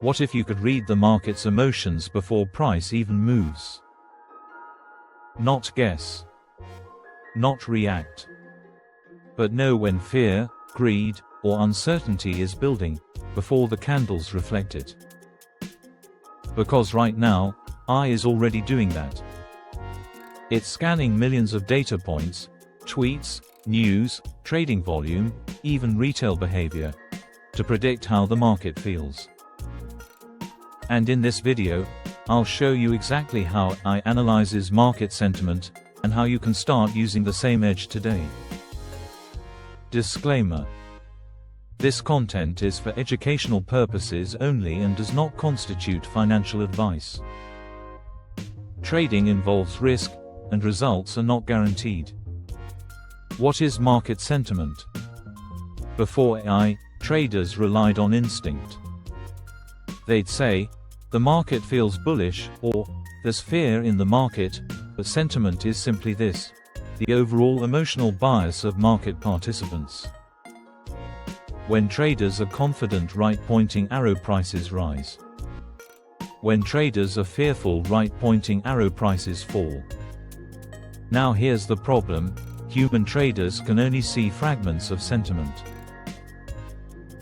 What if you could read the market's emotions before price even moves? Not guess. Not react. But know when fear, greed, or uncertainty is building, before the candles reflect it. Because right now, AI is already doing that. It's scanning millions of data points, tweets, news, trading volume, even retail behavior, to predict how the market feels. And in this video, I'll show you exactly how AI analyzes market sentiment, and how you can start using the same edge today. Disclaimer: this content is for educational purposes only and does not constitute financial advice. Trading involves risk, and results are not guaranteed. What is market sentiment? Before AI, traders relied on instinct. They'd say, "The market feels bullish," or "There's fear in the market," but sentiment is simply this: the overall emotional bias of market participants. When traders are confident, right-pointing arrow prices rise. When traders are fearful, right-pointing arrow prices fall. Now here's the problem: human traders can only see fragments of sentiment.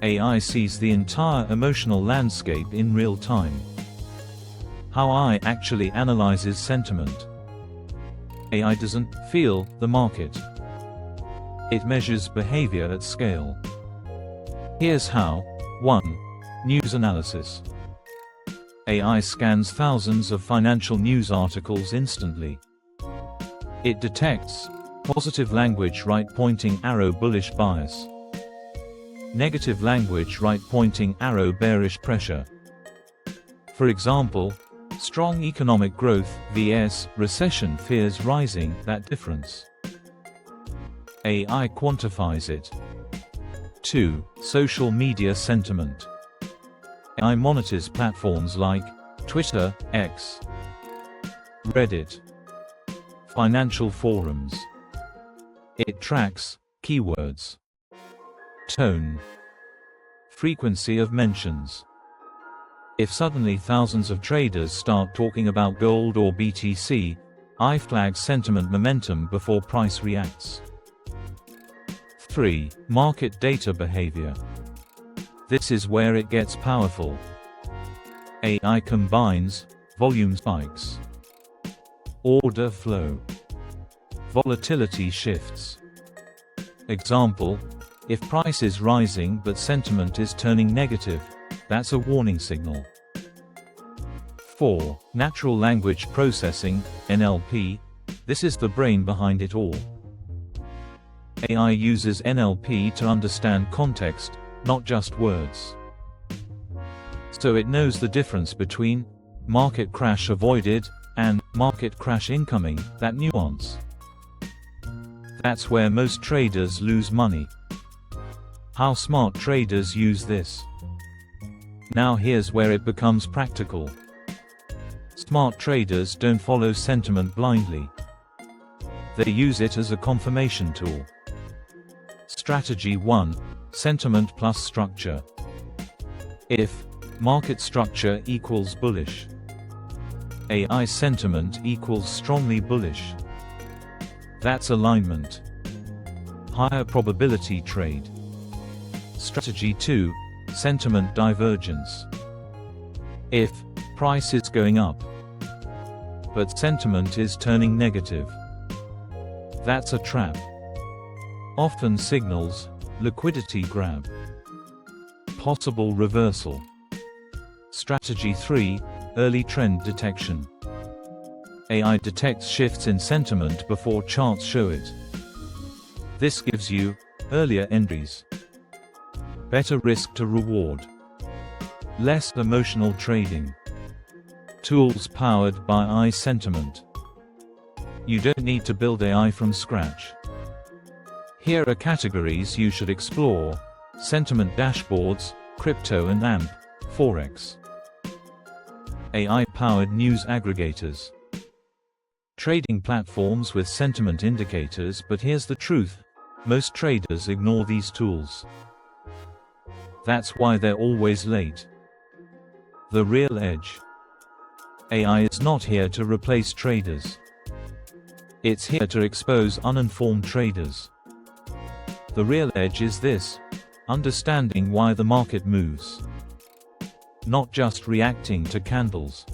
AI sees the entire emotional landscape in real time. How AI actually analyzes sentiment. AI doesn't feel the market. It measures behavior at scale. Here's how. 1. News analysis. AI scans thousands of financial news articles instantly. It detects positive language, right-pointing arrow, bullish bias; negative language, right-pointing arrow, bearish pressure. For example, strong economic growth vs recession fears rising, that difference. AI quantifies it. 2. Social media sentiment. AI monitors platforms like Twitter, X, Reddit, financial forums. It tracks keywords, tone, frequency of mentions. If suddenly thousands of traders start talking about gold or BTC, AI flags sentiment momentum before price reacts. 3. Market data behavior. This is where it gets powerful. AI combines volume spikes, order flow, volatility shifts. Example: if price is rising but sentiment is turning negative, that's a warning signal. 4. Natural language processing, NLP. This is the brain behind it all. AI uses NLP to understand context, not just words. So it knows the difference between market crash avoided and market crash incoming, that nuance. That's where most traders lose money. How smart traders use this. Now here's where it becomes practical. Smart traders don't follow sentiment blindly. They use it as a confirmation tool. Strategy 1. Sentiment plus structure. If market structure equals bullish, AI sentiment equals strongly bullish. That's alignment. Higher probability trade. Strategy 2. Sentiment divergence. If price is going up, but sentiment is turning negative, that's a trap. Often signals liquidity grab. Possible reversal. Strategy 3. Early trend detection. AI detects shifts in sentiment before charts show it. This gives you earlier entries, better risk to reward, less emotional trading. Tools powered by AI sentiment. You don't need to build AI from scratch. Here are categories you should explore: sentiment dashboards, crypto and AMP, Forex. AI-powered news aggregators. Trading platforms with sentiment indicators. But here's the truth: most traders ignore these tools. That's why they're always late. The real edge. AI is not here to replace traders. It's here to expose uninformed traders. The real edge is this: understanding why the market moves. Not just reacting to candles.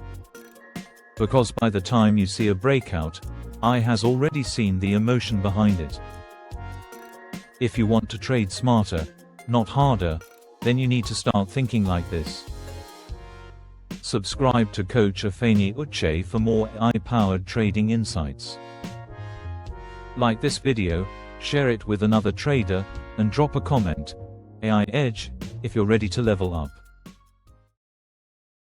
Because by the time you see a breakout, AI has already seen the emotion behind it. If you want to trade smarter, not harder, then you need to start thinking like this. Subscribe to Coach Afeni Uche for more AI-powered trading insights. Like this video, share it with another trader, and drop a comment, AI Edge, if you're ready to level up.